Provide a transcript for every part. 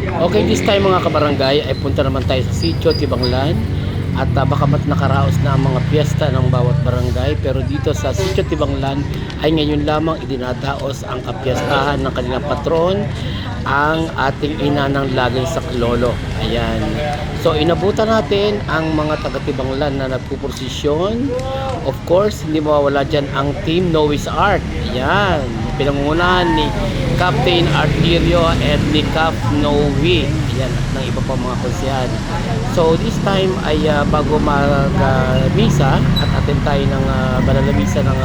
Okay, this time mga kabarangay ay punta naman tayo sa Sitio Tibanglan at baka mat nakaraos na ang mga piyesta ng bawat barangay, pero dito sa Sitio Tibanglan ay ngayon lamang idinadaos ang kapiyastahan ng kanilang patron, ang ating ina ng laging saklolo. Ayan. So inabutan natin ang mga taga Tibanglan na nagpupursisyon. Of course, hindi mawawala dyan ang Team Noah's Ark. Ayan. Pinangungunahan ni Captain Arterio at ni Cap Noe. Ayan, at ng iba pa mga konsehan. So this time ay bago mag-misa at attend tayo ng banal na misa ng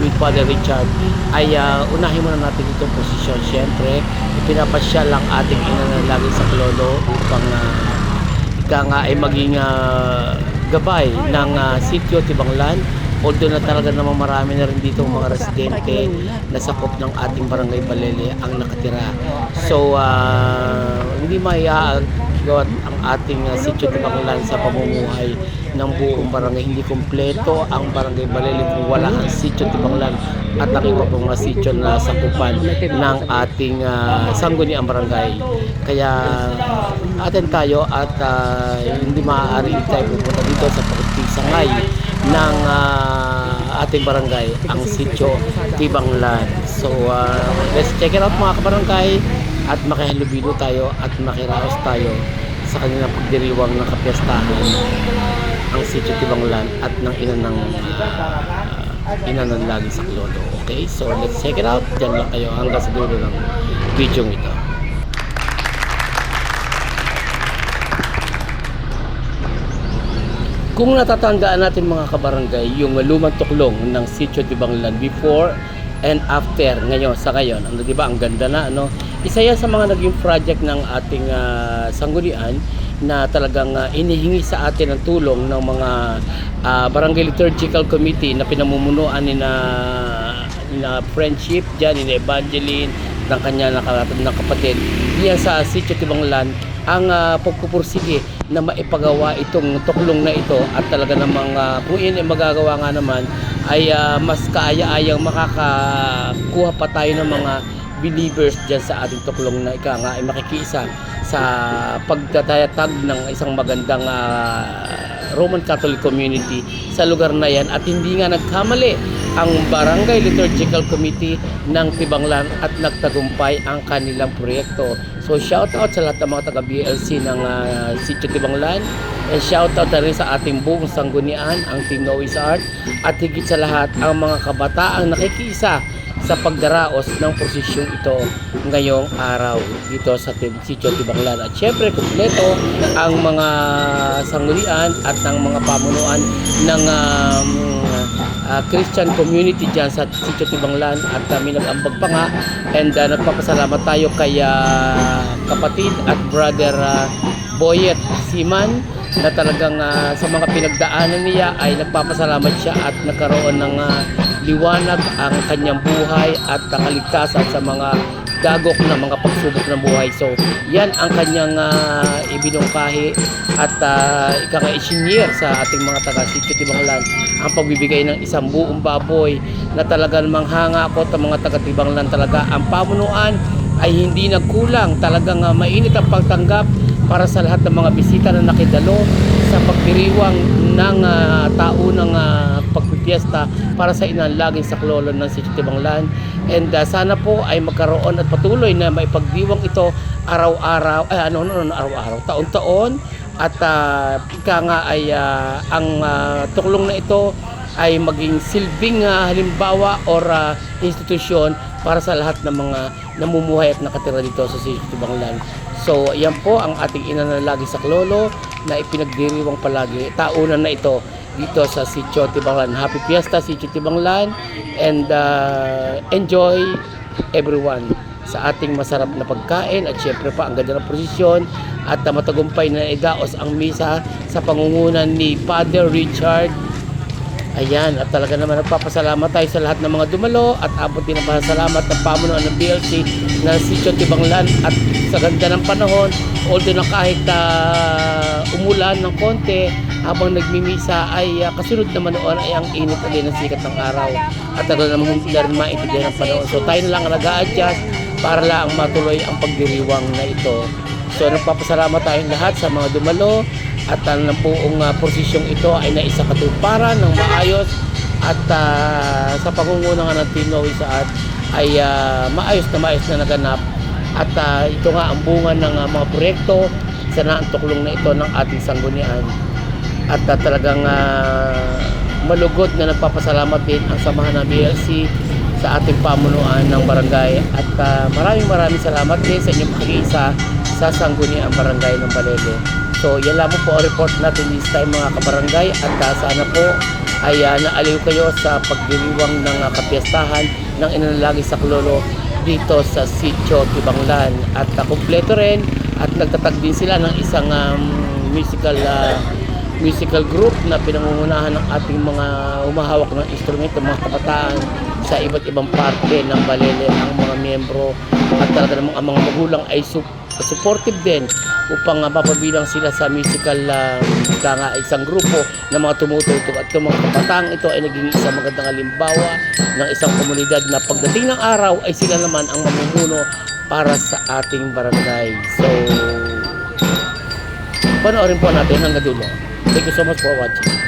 with Father Richard, ay unahin muna natin itong posisyon. Siyempre, ipinapasya lang ating ina ng laging saklolo upang ika nga ay maging gabay ng Sitio Tibanglan. Although na talaga namang marami na rin dito mga residente na sakop ng ating barangay Balele ang nakatira. So, hindi maiagawa ang ating Sitio Tibanglan sa pamumuhay ng buong barangay. Hindi kompleto ang barangay Balele kung wala ang Sitio Tibanglan at ang iba pang mga sitio na sakupan ng ating sangguniang barangay. Kaya atin tayo at hindi maaari tayo pupunta dito sa pagtisangay ng ating barangay, ang Sitio Tibanglan. So let's check it out mga kabarangay at makihalubilo tayo at makiraos tayo sa kanilang pagdiriwang ng kapiyastahan ang Sitio Tibanglan at ng ina ng laging saklolo. Okay, so let's check it out. Diyan lang kayo hanggang sa dulo ng video ito. Kung natatandaan natin mga kabarangay, yung lumang tuklong ng Sitio Tibanglan before and after ngayon sa ngayon, ano, 'di ba? Ang ganda na, ano. Isa yan sa mga naging project ng ating sanggunian na talagang inihingi sa atin ng tulong ng mga Barangay Liturgical Committee na pinamumunuan ni na Friendship diyan, ni Evangeline, ng kanya ng kapatid diyan sa Sitio Tibanglan, ang pagpupursige na maipagawa itong tuklong na ito at talaga namang kung yun ay magagawa nga naman ay mas kaaya-ayang makakakuha pa tayo ng mga believers dyan sa ating tuklong na ika nga ay makikiisa sa pagtatayatag ng isang magandang Roman Catholic community sa lugar na yan. At hindi nga nagkamali ang Barangay Liturgical Committee ng Tibanglan at nagtagumpay ang kanilang proyekto. So shout out sa lahat ng mga taga BLC ng Sitio Tibanglan, and shout out na rin sa ating buong sanggunian, ang Team Noah's Ark, at higit sa lahat ang mga kabataang nakikiisa sa pagdaraos ng posisyong ito ngayong araw dito sa Sitio Tibanglan. At syempre kumpleto ang mga sanggunian at ang mga pamunuan ng Christian community dyan sa Sitio Tibanglan at kami nag-ambag pa nga, and nagpapasalamat tayo kay kapatid at brother Boyet Siman na talagang sa mga pinagdaanan niya ay nagpapasalamat siya at nagkaroon ng liwanag ang kanyang buhay at kaligtasan sa mga dagok na mga pagsubok ng buhay. So yan ang kanyang ibinungkahi at ikaka-engineer sa ating mga taga Sitio Tibanglan, ang pagbibigay ng isang buong baboy na talaga namang hanga ako sa mga taga Tibanglan. Talaga ang pamunuan ay hindi nagkulang, talagang mainit ang pagtanggap para sa lahat ng mga bisita na nakidalo sa pagdiriwang ng taunang pagpipiesta para sa inang laging saklolo ng Sitio Tibanglan. And sana po ay magkaroon at patuloy na maipagdiwang ito araw-araw, araw-araw, taon-taon, at ika nga ay ang tuklong na ito ay maging silbing halimbawa or institusyon para sa lahat ng mga namumuhay at nakatira dito sa Sitio Tibanglan. So, yan po ang ating ina na laging saklolo na ipinagdiriwang palagi taunan na ito dito sa Sitio Tibanglan. Happy Fiesta Sitio Tibanglan, and enjoy everyone sa ating masarap na pagkain at syempre pa ang ganda ng prosesyon at matagumpay na idaos ang misa sa pangungunan ni Father Richard. Ayan, at talaga naman nagpapasalamat tayo sa lahat ng mga dumalo at abot din ang pasalamat ng pamunuan ng BLC na Sitio Tibanglan. At sa ganda ng panahon, although na kahit umulan ng konti habang nagmimisa ay kasunod naman noon ay ang init na din ng sikat ng araw at talaga naman hindi na rin maintindihan ng panahon. So tayo na lang nag-a-adjust para lang matuloy ang pagdiriwang na ito So nagpapasalamat tayong lahat sa mga dumalo at ang buong posisyong ito ay naisakatuparan ng maayos at sa pangunguna nga ng Team Noe Saad ay maayos na naganap at ito nga ang bunga ng mga proyekto sa naantuklong na ito ng ating sanggunian at talagang malugod na nagpapasalamat din ang samahan ng BLC sa ating pamunuan ng barangay at maraming salamat din sa inyong pakikiisa sa sangguniang barangay ng Balele. So yan lamang po ang report natin this time mga kabarangay at sana po ay naaliw kayo sa pagdiriwang ng kapiyastahan ng Inanalagi sa Klolo dito sa Sitio Tibanglan at kumpleto rin at nagtatag din sila ng isang musical group na pinangungunahan ng ating mga humahawak ng instrumento, mga kabataan sa iba't ibang parte ng Balele ang mga miyembro at talaga namang ang mga magulang ay supportive din upang mapabilang sila sa musical isang grupo ng mga tumutugtog at yung mga kabataan ito ay naging isang magandang halimbawa ng isang komunidad na pagdating ng araw ay sila naman ang mamumuno para sa ating barangay. So panoorin po natin hanggang dulo. Thank you so much for watching.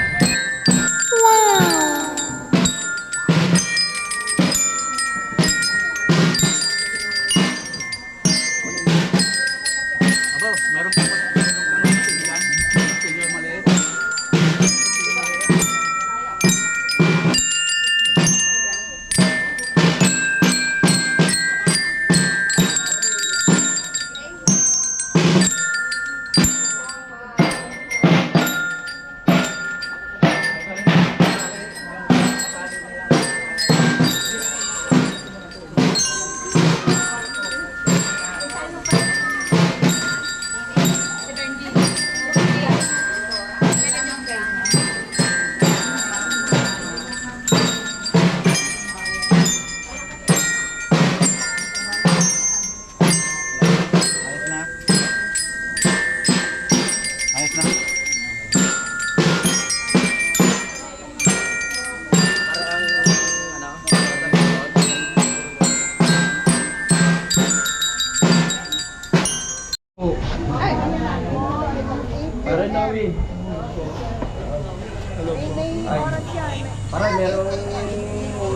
Para merong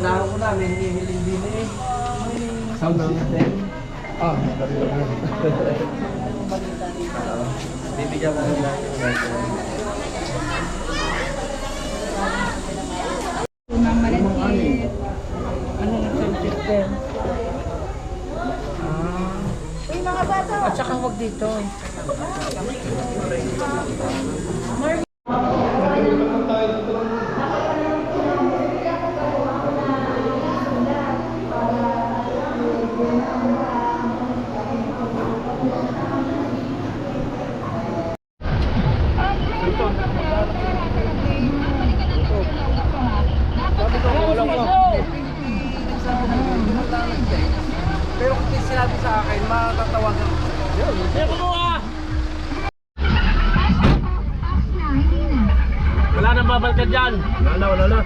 unahan ko namin, hihiling din eh. Sound system. Bibigyan ko nila yung ano na sound system? Uy, mga bata! At saka huwag dito. Pero kung sinabi sa akin, matatawagan ko. Wala nang babalik ka dyan. Wala na.